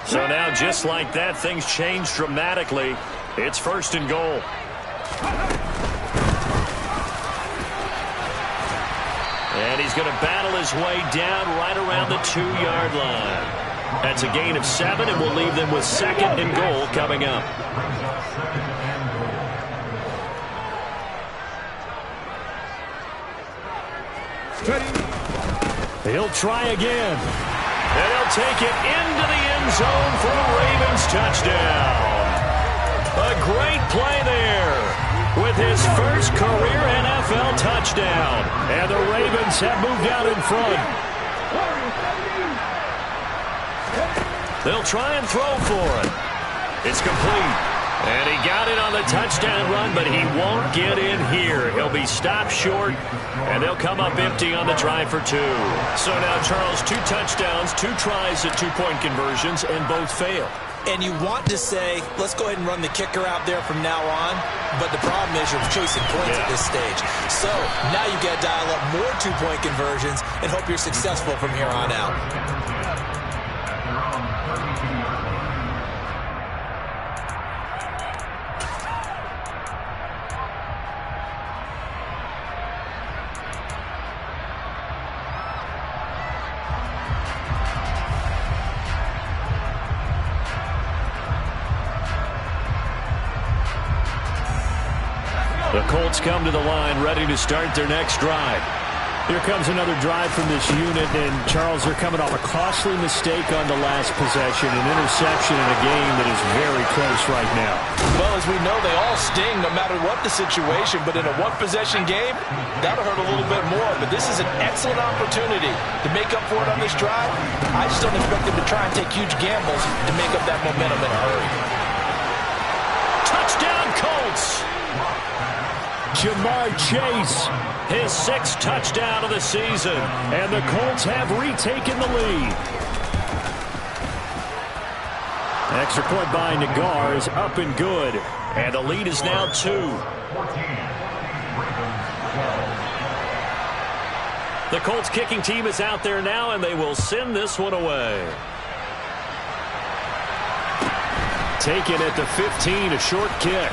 So now, just like that, things change dramatically. It's 1st and goal. And he's going to battle his way down right around the 2-yard line. That's a gain of 7, and we'll leave them with 2nd and goal coming up. He'll try again. And he'll take it into the end zone for a Ravens touchdown. A great play there with his first career NFL touchdown. And the Ravens have moved out in front. They'll try and throw for it. It's complete. And he got it on the touchdown run, but he won't get in here. He'll be stopped short, and they'll come up empty on the try for 2. So now, Charles, 2 touchdowns, 2 tries at 2-point conversions, and both fail. And you want to say, let's go ahead and run the kicker out there from now on, but the problem is you're chasing points at this stage. So now you got to dial up more 2-point conversions and hope you're successful from here on out. The Colts come to the line, ready to start their next drive. Here comes another drive from this unit, and Charles, they're coming off a costly mistake on the last possession, an interception in a game that is very close right now. Well, as we know, they all sting no matter what the situation, but in a one-possession game, that'll hurt a little bit more. But this is an excellent opportunity to make up for it on this drive. I just don't expect them to try and take huge gambles to make up that momentum in a hurry. Touchdown, Colts! Jamar Chase, his 6th touchdown of the season. And the Colts have retaken the lead. Extra point by Nagar is up and good. And the lead is now 2. The Colts kicking team is out there now, and they will send this one away. Taken at the 15, a short kick.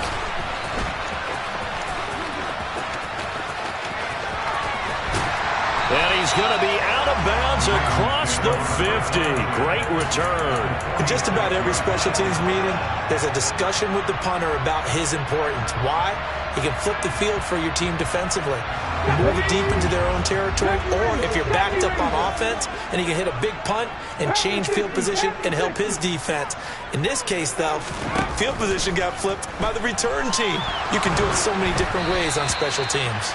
And he's going to be out of bounds across the 50. Great return. In just about every special teams meeting, there's a discussion with the punter about his importance. Why? He can flip the field for your team defensively, move it deep into their own territory, or if you're backed up on offense, and he can hit a big punt and change field position and help his defense. In this case, though, field position got flipped by the return team. You can do it so many different ways on special teams.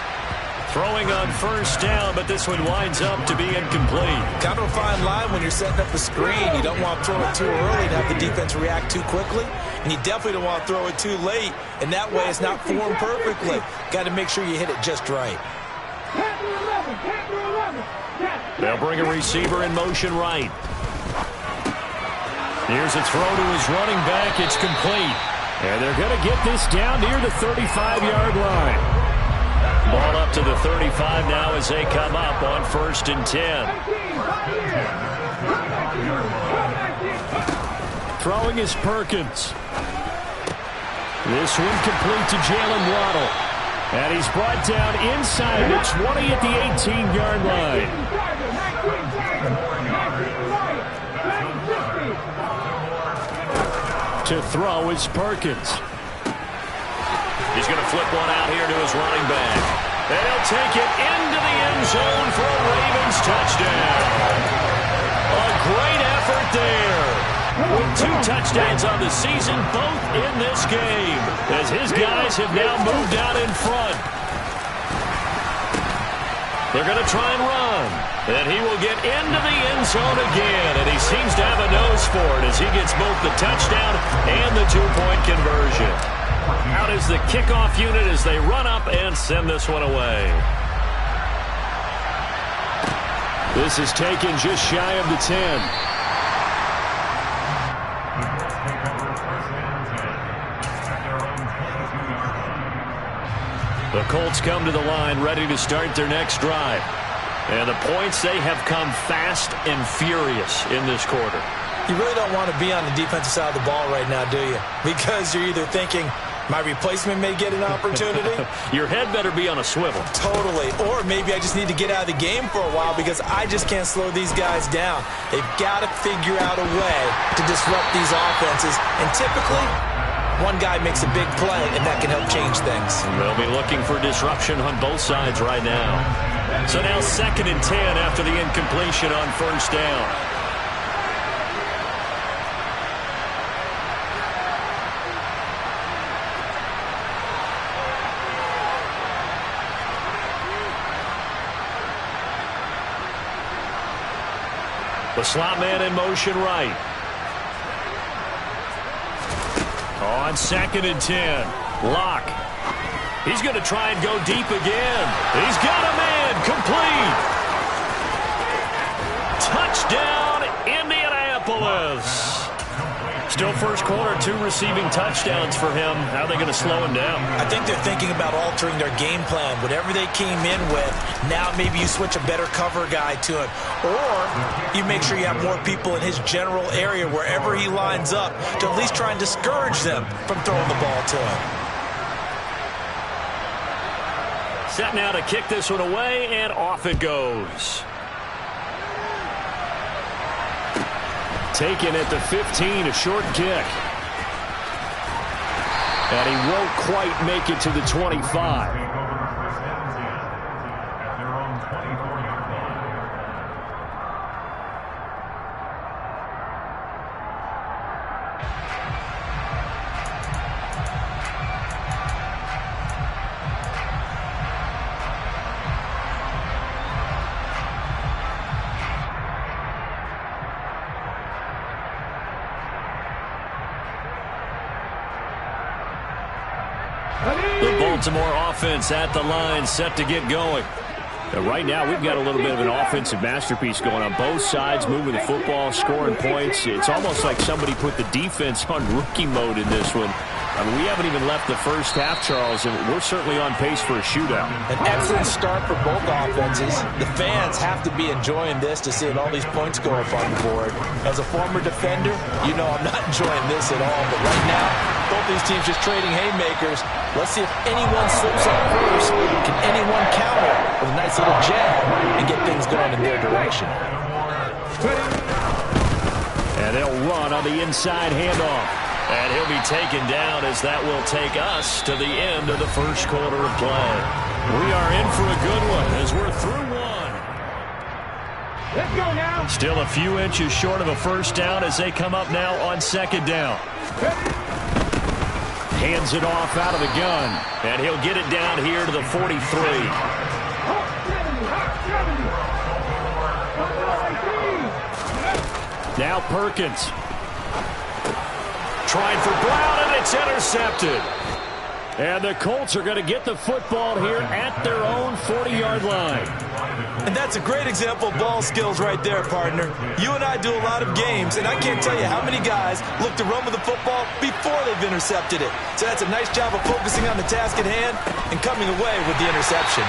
Throwing on 1st down, but this one winds up to be incomplete. Kind of a fine line when you're setting up a screen. You don't want to throw it too early to have the defense react too quickly, and you definitely don't want to throw it too late, and that way it's not formed perfectly. Got to make sure you hit it just right. They'll bring a receiver in motion right. Here's a throw to his running back. It's complete. And they're going to get this down near the 35-yard line. Ball up to the 35 now as they come up on 1st and 10. Throwing is Perkins. This one complete to Jalen Waddle. And he's brought down inside the 20 at the 18-yard line. To throw is Perkins. He's going to flip one out here to his running back. And he'll take it into the end zone for a Ravens touchdown. A great effort there. With 2 touchdowns on the season, both in this game, as his guys have now moved out in front. They're going to try and run. And he will get into the end zone again. And he seems to have a nose for it as he gets both the touchdown and the 2-point conversion. Out is the kickoff unit as they run up and send this one away. This is taken just shy of the 10. The Colts come to the line ready to start their next drive. And the points, they have come fast and furious in this quarter. You really don't want to be on the defensive side of the ball right now, do you? Because you're either thinking, my replacement may get an opportunity. Your head better be on a swivel. Totally. Or maybe I just need to get out of the game for a while because I just can't slow these guys down. They've got to figure out a way to disrupt these offenses. And typically, one guy makes a big play, and that can help change things. They'll be looking for disruption on both sides right now. So now 2nd and 10 after the incompletion on 1st down. The slot man in motion right. On 2nd and 10. Locke. He's going to try and go deep again. He's got a man. Complete. Touchdown, Indianapolis. Still first quarter, 2 receiving touchdowns for him. How are they going to slow him down? I think they're thinking about altering their game plan. Whatever they came in with, now maybe you switch a better cover guy to him. Or you make sure you have more people in his general area wherever he lines up to at least try and discourage them from throwing the ball to him. Set now to kick this one away, and off it goes. Taken at the 15, a short kick. And he won't quite make it to the 25. The Baltimore offense at the line, set to get going. Right now, we've got a little bit of an offensive masterpiece going on both sides, moving the football, scoring points. It's almost like somebody put the defense on rookie mode in this one. I mean, we haven't even left the first half, Charles, and we're certainly on pace for a shootout. An excellent start for both offenses. The fans have to be enjoying this to see all these points go up on the board. As a former defender, you know I'm not enjoying this at all. But right now, both these teams just trading haymakers. Let's see if anyone slips up first. Can anyone counter with a nice little jab and get things going in their direction? And they'll run on the inside handoff. And he'll be taken down as that will take us to the end of the first quarter of play. We are in for a good one as we're through one. Let's go now. Still a few inches short of a first down as they come up now on 2nd down. Hands it off out of the gun. And he'll get it down here to the 43. Now Perkins. Trying for Brown, and it's intercepted. And the Colts are going to get the football here at their own 40-yard line. And that's a great example of ball skills right there, partner. You and I do a lot of games, and I can't tell you how many guys look to run with the football before they've intercepted it. So that's a nice job of focusing on the task at hand and coming away with the interception.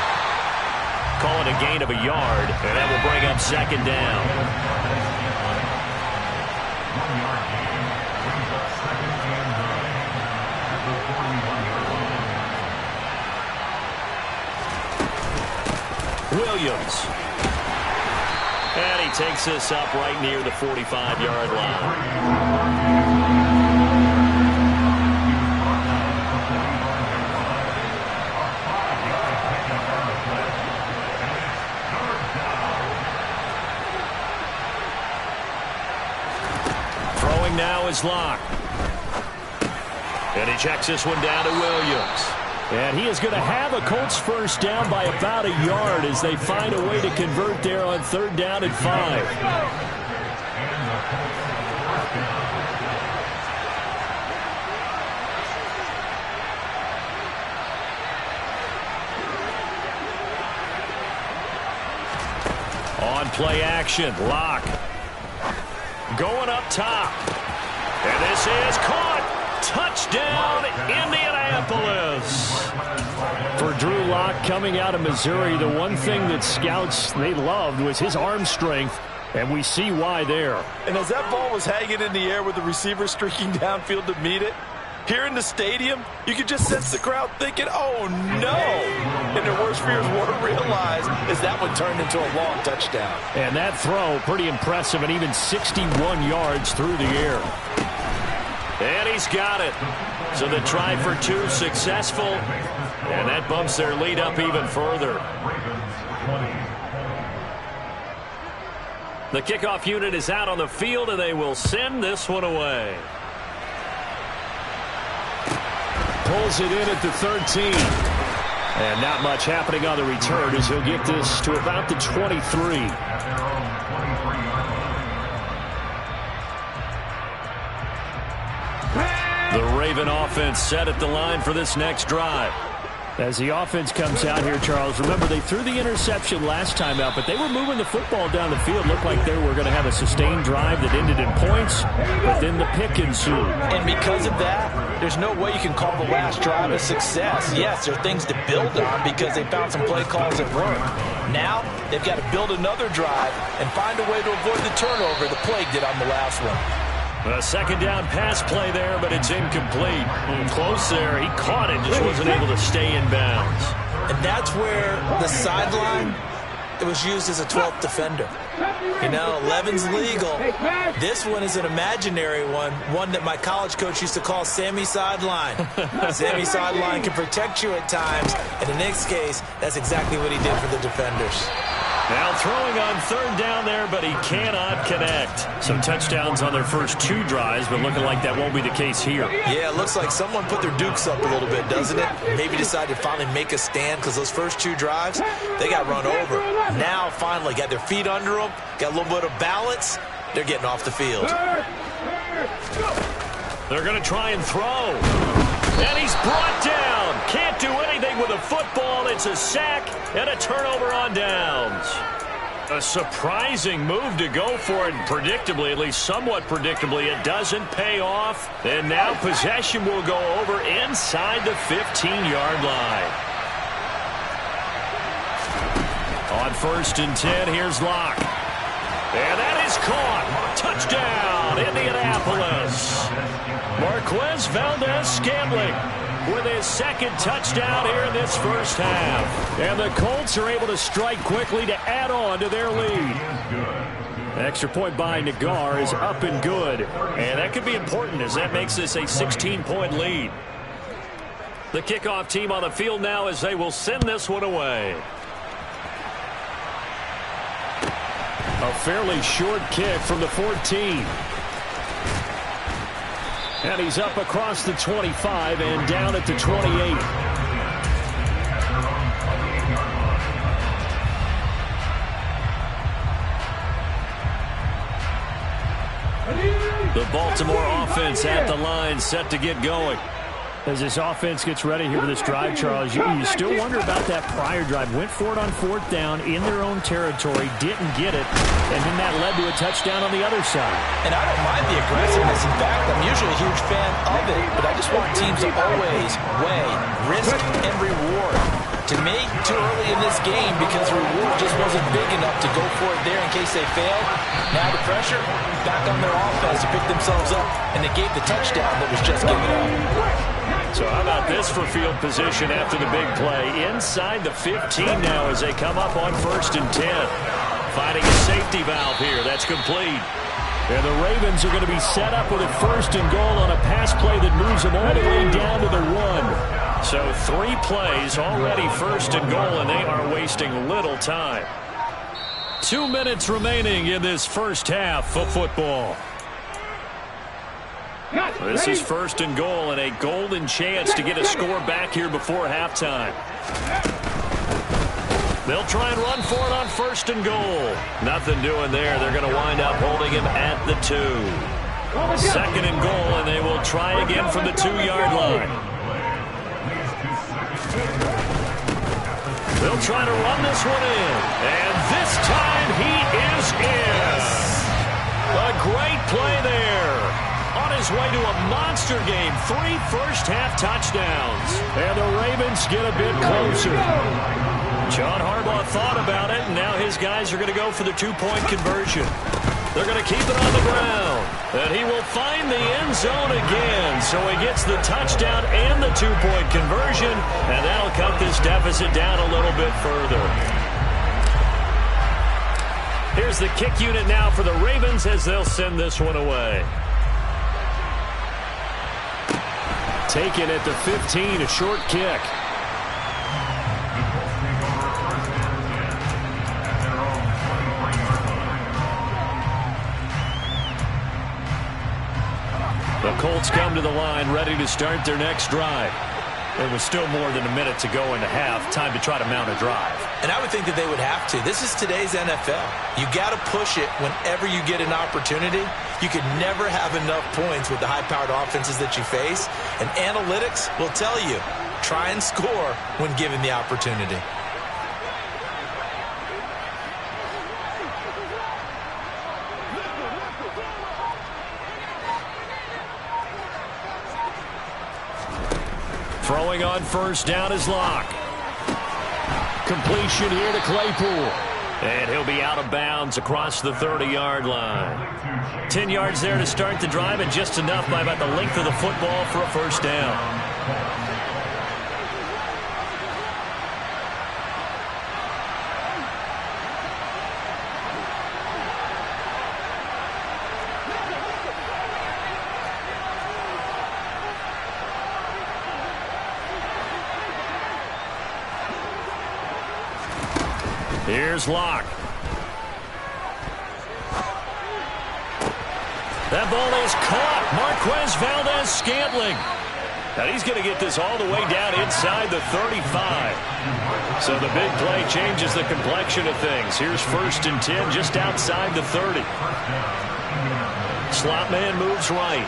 Call it a gain of a yard, and that will bring up 2nd down. Williams. And he takes this up right near the 45-yard line. Throwing now is Locke. And he checks this one down to Williams. And he is going to have a Colts first down by about a yard as they find a way to convert there on 3rd down and 5. On play action, Locke. Going up top. And this is caught. Touchdown, Indianapolis. For Drew Lock coming out of Missouri, the one thing that scouts they loved was his arm strength. And we see why there. And as that ball was hanging in the air with the receiver streaking downfield to meet it, here in the stadium, you could just sense the crowd thinking, oh, no. And their worst fears weren't realized as that one turned into a long touchdown. And that throw, pretty impressive, and even 61 yards through the air. And he's got it. So the try for two successful. And that bumps their lead up even further. The kickoff unit is out on the field, and they will send this one away. Pulls it in at the 13. And not much happening on the return as he'll get this to about the 23. The Raven offense set at the line for this next drive. As the offense comes out here, Charles, remember they threw the interception last time out, but they were moving the football down the field. Looked like they were going to have a sustained drive that ended in points, but then the pick ensued. And because of that, there's no way you can call the last drive a success. Yes, there are things to build on because they found some play calls that work. Now, they've got to build another drive and find a way to avoid the turnover the Plague did on the last one. A second down pass play there, but it's incomplete. Close there. He caught it, just wasn't able to stay in bounds. And that's where the sideline, it was used as a 12th defender. You know, 11's legal. This one is an imaginary one that my college coach used to call Sammy Sideline. Sammy Sideline can protect you at times, and in this case, that's exactly what he did for the defenders. Now throwing on third down there, but he cannot connect. So touchdowns on their first two drives, but looking like that won't be the case here. Yeah, it looks like someone put their dukes up a little bit, doesn't it? Maybe decided to finally make a stand because those first two drives, they got run over. Now, finally, got their feet under them, got a little bit of balance. They're getting off the field. They're going to try and throw. And he's brought down. Can't do anything with a football. It's a sack and a turnover on downs. A surprising move to go for it. Predictably, at least somewhat predictably, it doesn't pay off. And now possession will go over inside the 15-yard line. On 1st and 10, here's Locke. And that is caught. Touchdown, Indianapolis. Marquez Valdez-Scantling with his second touchdown here in this first half. And the Colts are able to strike quickly to add on to their lead. Extra point by Nagar is up and good. And that could be important as that makes this a 16-point lead. The kickoff team on the field now as they will send this one away. A fairly short kick from the 14. And he's up across the 25 and down at the 28. The Baltimore offense at the line, set to get going. As this offense gets ready here for this drive, Charles, you still wonder about that prior drive. Went for it on 4th down in their own territory, didn't get it, and then that led to a touchdown on the other side. And I don't mind the aggressiveness. In fact, I'm usually a huge fan of it, but I just want teams to always weigh risk and reward. To me, too early in this game because the reward just wasn't big enough to go for it there in case they failed. Now the pressure back on their offense to pick themselves up, and they gave the touchdown that was just given up. So how about this for field position after the big play? Inside the 15 now as they come up on 1st and 10. Finding a safety valve here. That's complete. And the Ravens are going to be set up with a 1st and goal on a pass play that moves them all the way down to the 1. So 3 plays already 1st and goal, and they are wasting little time. 2 minutes remaining in this first half of football. This is 1st and goal and a golden chance to get a score back here before halftime. They'll try and run for it on 1st and goal. Nothing doing there. They're going to wind up holding him at the 2. 2nd and goal, and they will try again from the 2-yard line. They'll try to run this one in. And this time he is in. A great play there. On his way to a monster game. 3 first-half touchdowns. And the Ravens get a bit closer. John Harbaugh thought about it, and now his guys are going to go for the two-point conversion. They're going to keep it on the ground. And he will find the end zone again. So he gets the touchdown and the two-point conversion, and that'll cut this deficit down a little bit further. Here's the kick unit now for the Ravens as they'll send this one away. Taken at the 15, a short kick. The Colts come to the line ready to start their next drive. There was still more than a minute to go in the half. Time to try to mount a drive. And I would think that they would have to. This is today's NFL. You got to push it whenever you get an opportunity. You could never have enough points with the high-powered offenses that you face. And analytics will tell you, try and score when given the opportunity. Throwing on first down is Locke. Completion here to Claypool. And he'll be out of bounds across the 30-yard line. 10 yards there to start the drive, and just enough by about the length of the football for a first down. Here's Locke. That ball is caught. Marquez Valdes-Scantling. And he's going to get this all the way down inside the 35. So the big play changes the complexion of things. Here's 1st and 10 just outside the 30. Slot man moves right.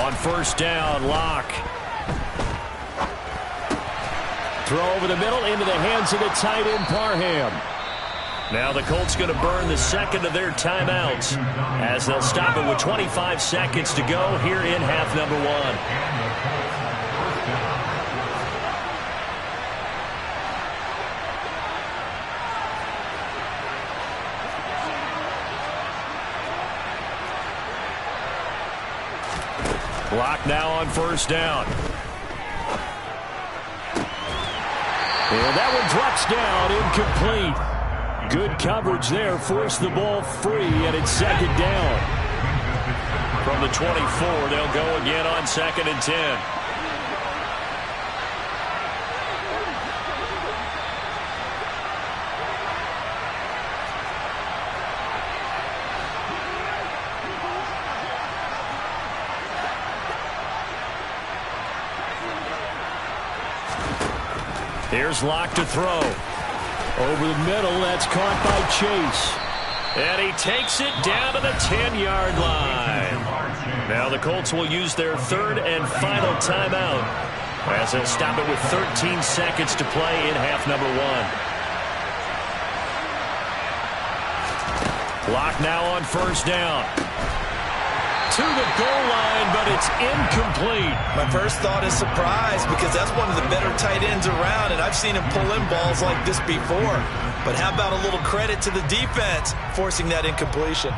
On first down, Locke. Throw over the middle into the hands of the tight end, Parham. Now the Colts going to burn the second of their timeouts as they'll stop it with 25 seconds to go here in half number 1. Locke now on first down. And that one drops down, incomplete. Good coverage there, forced the ball free, and it's second down. From the 24, they'll go again on 2nd and 10. Here's Locke to throw. Over the middle, that's caught by Chase. And he takes it down to the 10-yard line. Now the Colts will use their 3rd and final timeout as they'll stop it with 13 seconds to play in half number 1. Locke now on first down. To the goal line, but it's incomplete. My first thought is surprise because that's one of the better tight ends around, and I've seen him pull in balls like this before. But how about a little credit to the defense forcing that incompletion?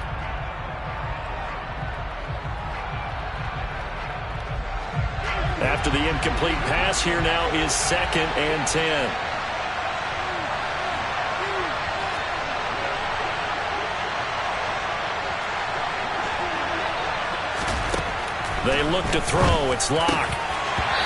After the incomplete pass, here now is 2nd and 10. They look to throw. It's Locke.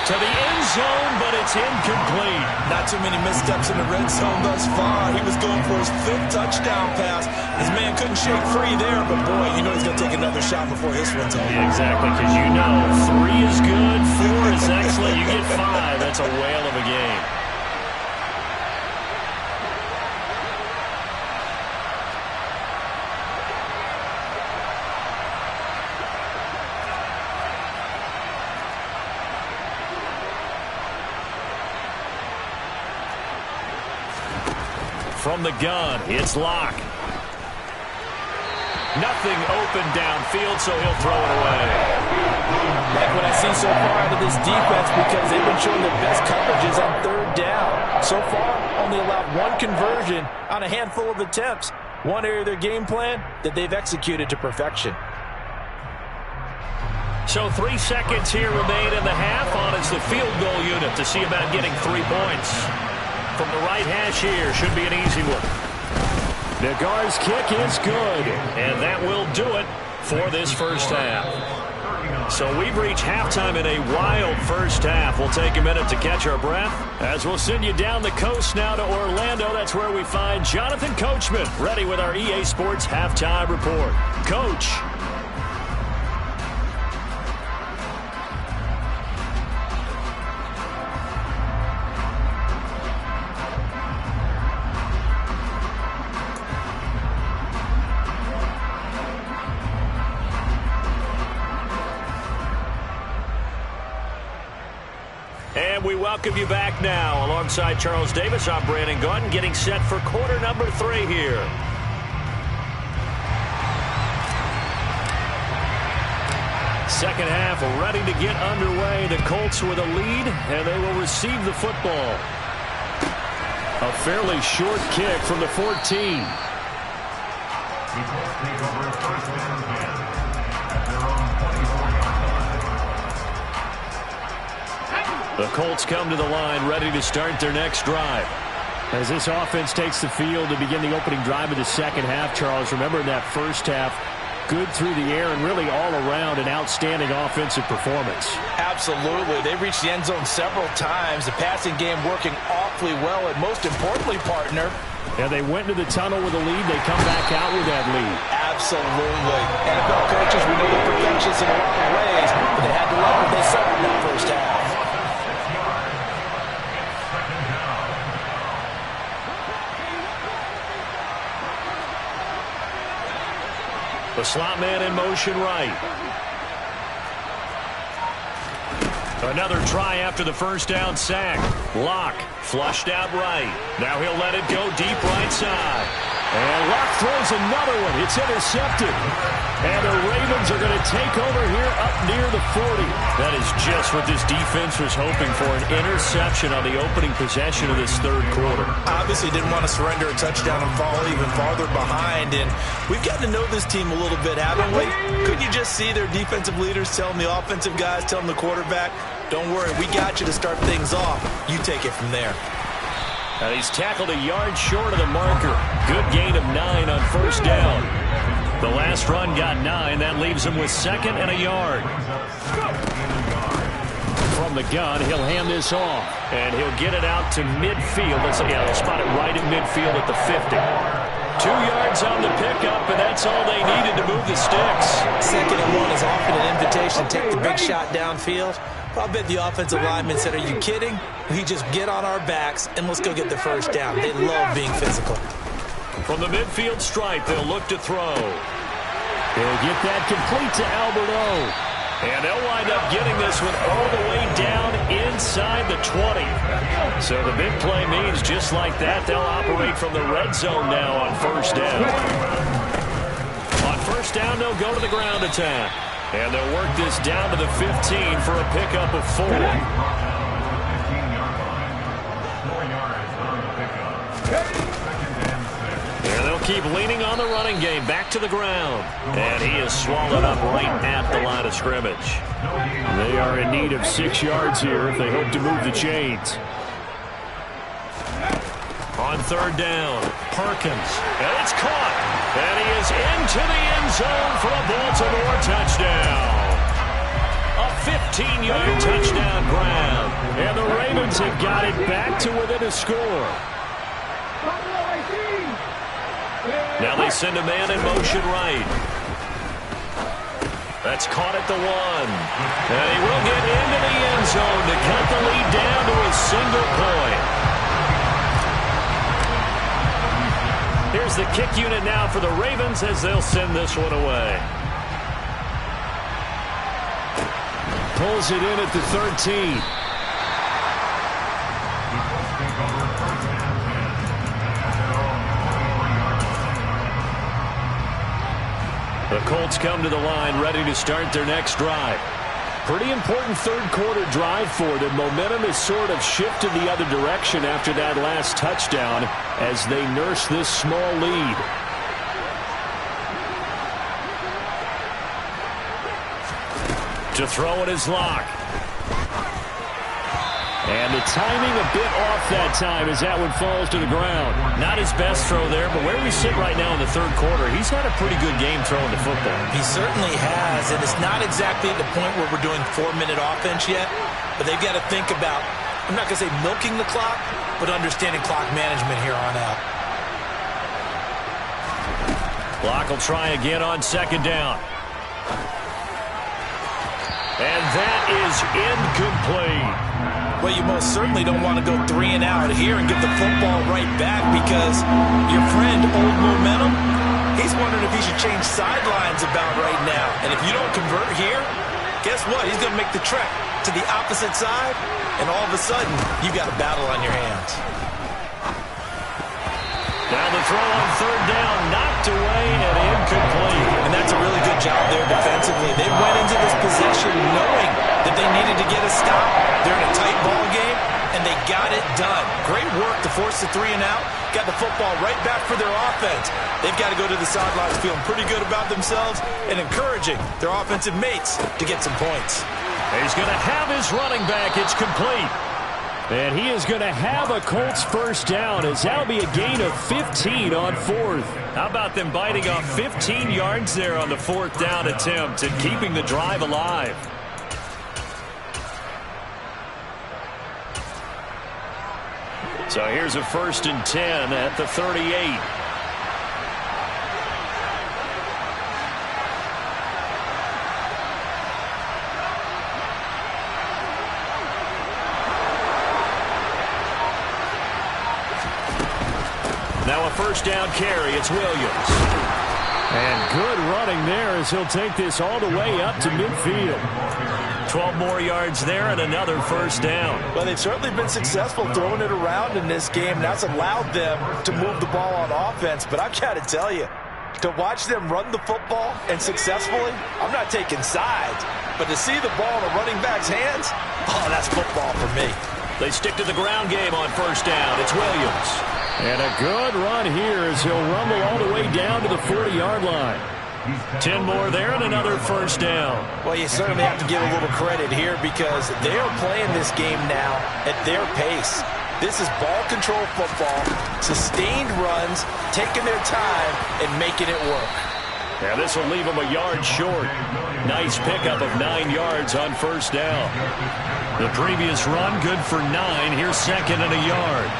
To the end zone, but it's incomplete. Not too many missteps in the red zone thus far. He was going for his 5th touchdown pass. His man couldn't shake free there, but boy, you know he's going to take another shot before his one's over. Yeah, exactly, because you know 3 is good, 4 is excellent. You get 5. That's a whale of a game. From the gun, it's Locke. Nothing open downfield, so he'll throw it away. Like what I see so far out of this defense, because they've been showing their best coverages on third down. So far, only allowed one conversion on a handful of attempts. One area of their game plan that they've executed to perfection. So 3 seconds here remain in the half on it's the field goal unit to see about getting 3 points. From the right hash here, should be an easy one. Nagar's kick is good. And that will do it for this first half. So we've reached halftime in a wild first half. We'll take a minute to catch our breath as we'll send you down the coast now to Orlando. That's where we find Jonathan Coachman ready with our EA Sports Halftime Report. Coach. And we welcome you back now. Alongside Charles Davis, I'm Brandon Gaudin, getting set for quarter number 3 here. Second half ready to get underway. The Colts with a lead, and they will receive the football. A fairly short kick from the 14. The Colts come to the line ready to start their next drive. As this offense takes the field to begin the opening drive of the second half, Charles, remember in that first half, good through the air and really all around an outstanding offensive performance. Absolutely. They reached the end zone several times. The passing game working awfully well, and most importantly, partner. And they went into the tunnel with a lead. They come back out with that lead. Absolutely. NFL coaches, we know they're perfectionists in a lot of ways, but they had to love what they saw in that first half. The slot man in motion right. Another try after the first down sack. Locke flushed out right. Now he'll let it go deep right side. And Locke throws another one. It's intercepted. And the Ravens are going to take over here up near the 40. That is just what this defense was hoping for, an interception on the opening possession of this third quarter. Obviously didn't want to surrender a touchdown and fall even farther behind. And we've gotten to know this team a little bit, haven't we? Couldn't you just see their defensive leaders telling the offensive guys, telling the quarterback, don't worry, we got you to start things off. You take it from there. And he's tackled a yard short of the marker. Good gain of 9 on first down. The last run got 9. That leaves him with 2nd and a yard. From the gun, he'll hand this off. And he'll get it out to midfield. They'll spot it right at midfield at the 50. 2 yards on the pickup, and that's all they needed to move the sticks. 2nd and 1 is often an invitation to take the big shot downfield. I bet the offensive lineman said, are you kidding? We just get on our backs and let's go get the first down. They love being physical. From the midfield stripe, they'll look to throw. They'll get that complete to Albert O. And they'll wind up getting this one all the way down inside the 20. So the big play means just like that, they'll operate from the red zone now on first down. On first down, they'll go to the ground attack. And they'll work this down to the 15 for a pickup of 4. And they'll keep leaning on the running game back to the ground. And he is swallowed up right at the line of scrimmage. They are in need of 6 yards here if they hope to move the chains. On third down, Perkins. And it's caught. And he is into the end zone for a Baltimore touchdown. A 15-yard touchdown grab. And the Ravens have got it back to within a score. Now they send a man in motion right. That's caught at the 1. And he will get into the end zone to cut the lead down to a single point. Here's the kick unit now for the Ravens as they'll send this one away. Pulls it in at the 13. The Colts come to the line ready to start their next drive. Pretty important third-quarter drive for them. Momentum has sort of shifted the other direction after that last touchdown as they nurse this small lead. To throw it is Locke. And the timing a bit off that time as that one falls to the ground. Not his best throw there, but where we sit right now in the third quarter, he's had a pretty good game throwing the football. He certainly has, and it's not exactly at the point where we're doing 4-minute offense yet, but they've got to think about, I'm not going to say milking the clock, but understanding clock management here on out. Locke will try again on second down. And that is incomplete. Well, you most certainly don't want to go 3 and out here and give the football right back because your friend, Old Momentum, he's wondering if he should change sidelines about right now. And if you don't convert here, guess what? He's going to make the trek to the opposite side, and all of a sudden, you've got a battle on your hands. Now the throw on third down, knocked away and incomplete. And that's a really good job there defensively. They went into this possession knowing that they needed to get a stop. They're in a tight ball game, and they got it done. Great work to force the 3 and out. Got the football right back for their offense. They've got to go to the sidelines feeling pretty good about themselves and encouraging their offensive mates to get some points. He's going to have his running back. It's complete. And he is going to have a Colts first down as that'll be a gain of 15 on fourth. How about them biting off 15 yards there on the fourth down attempt and keeping the drive alive? So here's a 1st and 10 at the 38. Now a first down carry. It's Williams. And good running there as he'll take this all the way up to midfield. 12 more yards there and another first down. Well, they've certainly been successful throwing it around in this game. That's allowed them to move the ball on offense. But I've got to tell you, to watch them run the football and successfully, I'm not taking sides. But to see the ball in a running back's hands, oh, that's football for me. They stick to the ground game on first down. It's Williams. And a good run here as he'll rumble all the way down to the 40-yard line. 10 more there and another first down. Well, you certainly have to give a little credit here because they are playing this game now at their pace. This is ball control football, sustained runs, taking their time and making it work. Now this will leave them a yard short. Nice pickup of 9 yards on first down. The previous run good for 9. Here's second and a yard.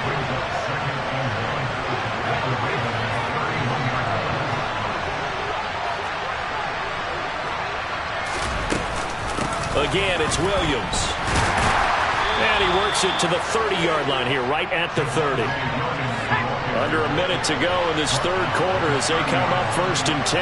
Again, it's Williams. And he works it to the 30-yard line here, right at the 30. Under a minute to go in this third quarter as they come up 1st and 10.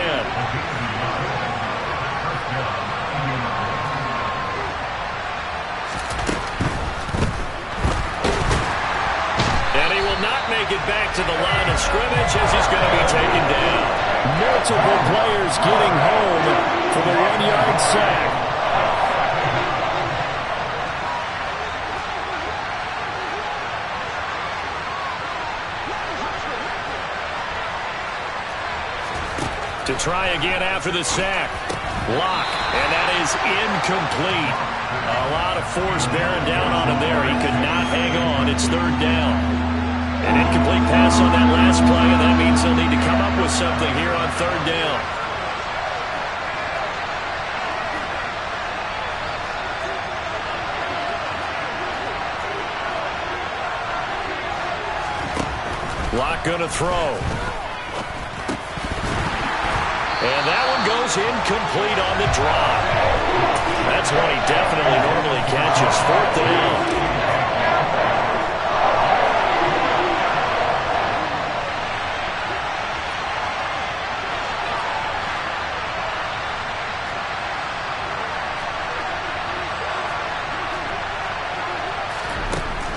And he will not make it back to the line of scrimmage as he's going to be taken down. Multiple players getting home for the 1-yard sack. To try again after the sack. Block, and that is incomplete. A lot of force bearing down on him there. He could not hang on. It's third down. An incomplete pass on that last play, and that means he'll need to come up with something here on third down. Block gonna throw. And that one goes incomplete on the drop. That's one he definitely normally catches. Fourth down.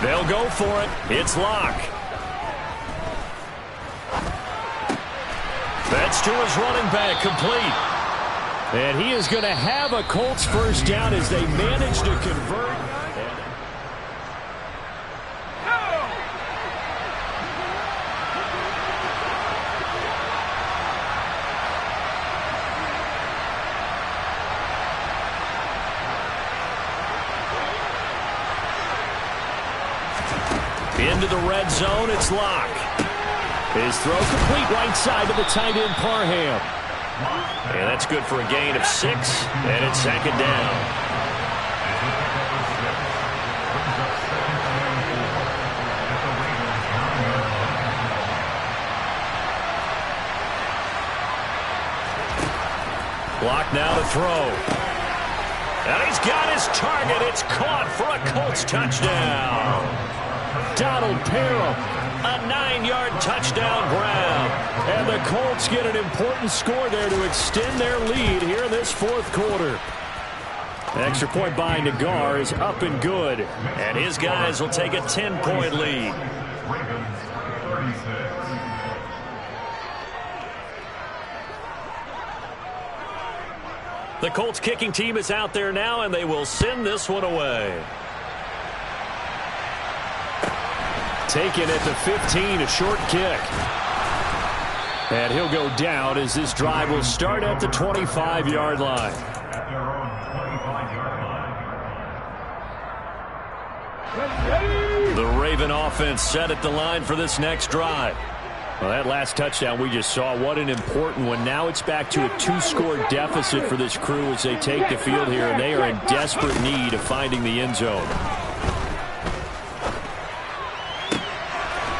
They'll go for it. It's Locke. That's to his running back, complete. And he is going to have a Colts first down as they manage to convert. Into the red zone, it's Locke. His throw complete right side to the tight end Parham. And that's good for a gain of 6, and it's 2nd down. Locke now to throw. And he's got his target. It's caught for a Colts touchdown. Donald Parham, a 9-yard touchdown grab. And the Colts get an important score there to extend their lead here in this 4th quarter. The extra point by Nagar is up and good. And his guys will take a 10-point lead. The Colts kicking team is out there now, and they will send this one away. Taken at the 15, a short kick. And he'll go down as this drive will start at the 25-yard line. The Raven offense set at the line for this next drive. Well, that last touchdown we just saw, what an important one. Now it's back to a 2-score deficit for this crew as they take the field here, and they are in desperate need of finding the end zone.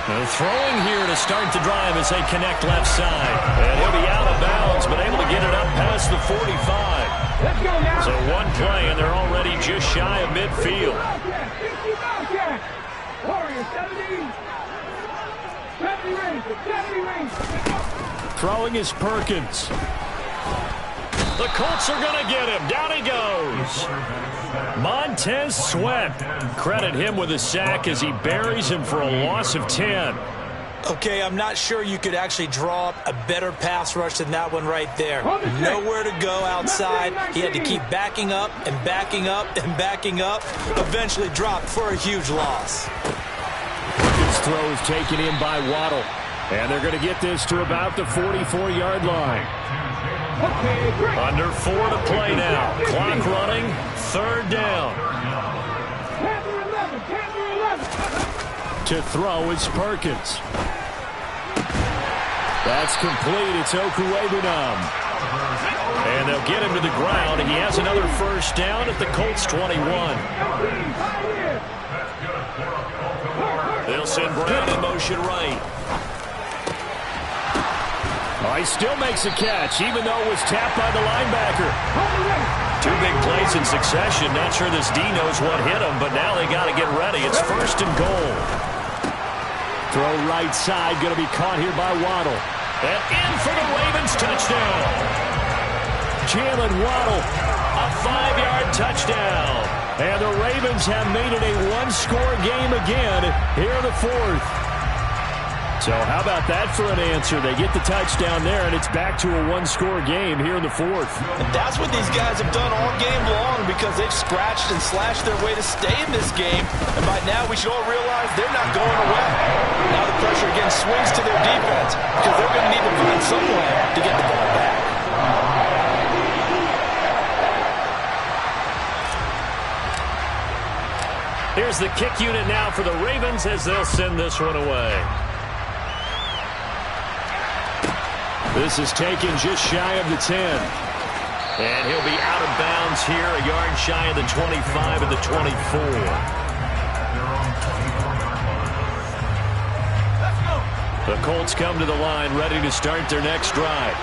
And throwing here to start the drive as they connect left side. And he'll be out of bounds, but able to get it up past the 45. Let's go now. So one play, and they're already just shy of midfield. Warriors, 70. 70 range. Throwing is Perkins. The Colts are going to get him. Down he goes. Montez Sweat. Credit him with a sack as he buries him for a loss of 10. Okay, I'm not sure you could actually draw up a better pass rush than that one right there. Nowhere to go outside. He had to keep backing up and backing up and backing up. Eventually dropped for a huge loss. This throw is taken in by Waddle. And they're going to get this to about the 44-yard line. Under 4 to play now. Clock running. 3rd down. To throw is Perkins. That's complete. It's Okuwebunam. And they'll get him to the ground. He has another first down at the Colts 21. They'll send Brown in motion right. Oh, he still makes a catch, even though it was tapped by the linebacker. 2 big plays in succession. Not sure this D knows what hit him, but now they got to get ready. It's 1st and goal. Throw right side, going to be caught here by Waddle. And in for the Ravens touchdown. Jalen Waddle, a 5-yard touchdown. And the Ravens have made it a 1-score game again here in the 4th. So how about that for an answer? They get the touchdown there, and it's back to a 1-score game here in the 4th. And that's what these guys have done all game long because they've scratched and slashed their way to stay in this game. And by now, we should all realize they're not going away. Now the pressure again swings to their defense because they're going to need to find some way to get the ball back. Here's the kick unit now for the Ravens as they'll send this one away. This is taken just shy of the 10. And he'll be out of bounds here, a yard shy of the 25 and the 24. The Colts come to the line ready to start their next drive.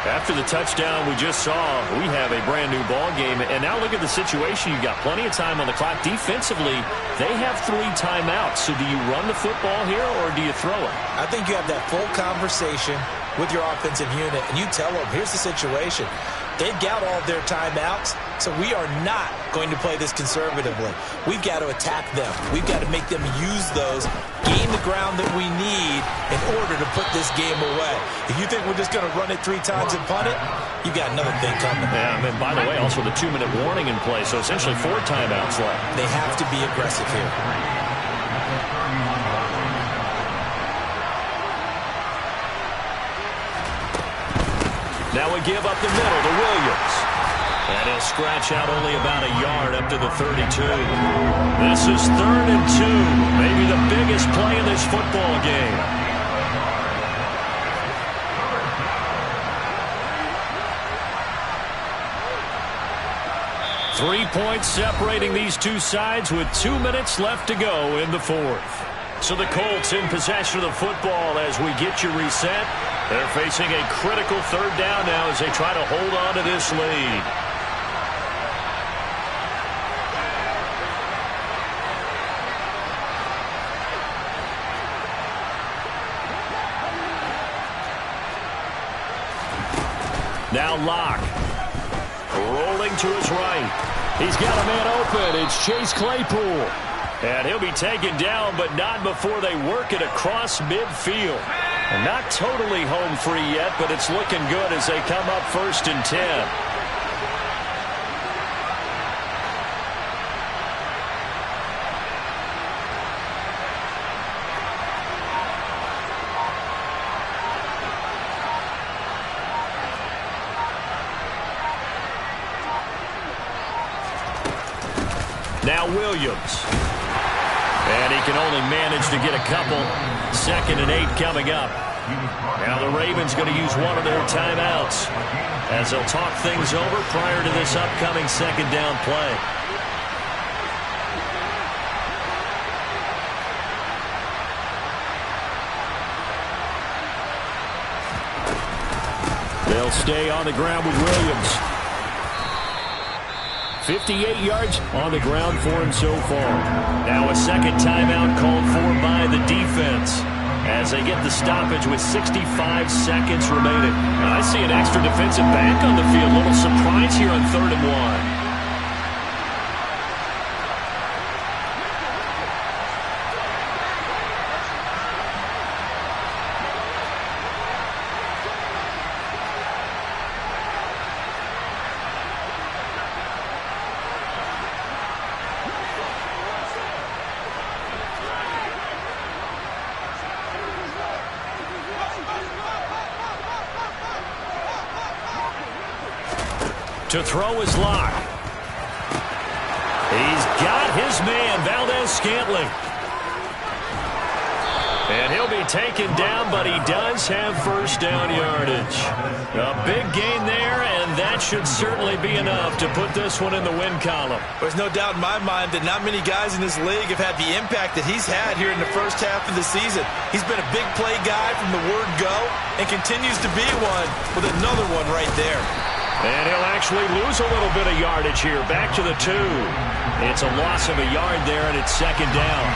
After the touchdown we just saw, we have a brand new ball game. And now look at the situation. You've got plenty of time on the clock. Defensively, they have 3 timeouts. So do you run the football here or do you throw it? I think you have that full conversation with your offensive unit and you tell them, here's the situation. They've got all of their timeouts, so we are not going to play this conservatively. We've got to attack them. We've got to make them use those, gain the ground that we need in order to put this game away. If you think we're just going to run it 3 times and punt it, you've got another thing coming. Yeah, and by the way, also the 2-minute warning in play, so essentially 4 timeouts left. They have to be aggressive here. Now we give up the middle to Williams. And he'll scratch out only about a yard up to the 32. This is 3rd and 2. Maybe the biggest play in this football game. Three points separating these two sides with 2 minutes left to go in the 4th. So the Colts in possession of the football as we get you reset. They're facing a critical 3rd down now as they try to hold on to this lead. Now Locke. Rolling to his right. He's got a man open. It's Chase Claypool. And he'll be taken down, but not before they work it across midfield. And not totally home free yet, but it's looking good as they come up 1st and 10. Now Williams. And he can only manage to get a couple. 2nd and 8 coming up. Now the Ravens going to use one of their timeouts as they'll talk things over prior to this upcoming 2nd down play. They'll stay on the ground with Williams. 58 yards on the ground for him so far. Now a 2nd timeout called for by the defense as they get the stoppage with 65 seconds remaining. I see an extra defensive back on the field. A little surprise here on 3rd and 1. To throw is Locke. He's got his man, Valdez-Scantling. And he'll be taken down, but he does have 1st down yardage. A big gain there, and that should certainly be enough to put this one in the win column. There's no doubt in my mind that not many guys in this league have had the impact that he's had here in the 1st half of the season. He's been a big play guy from the word go and continues to be one with another one right there. And he'll actually lose a little bit of yardage here. Back to the 2. It's a loss of a yard there, and it's 2nd down.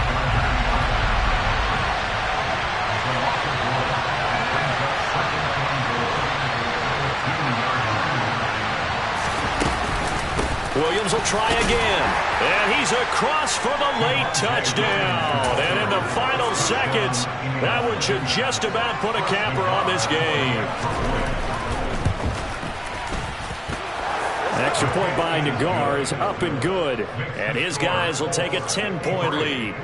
Williams will try again. And he's across for the late touchdown. And in the final seconds, that one should just about put a capper on this game. Extra point by Nagar is up and good. And his guys will take a 10-point lead.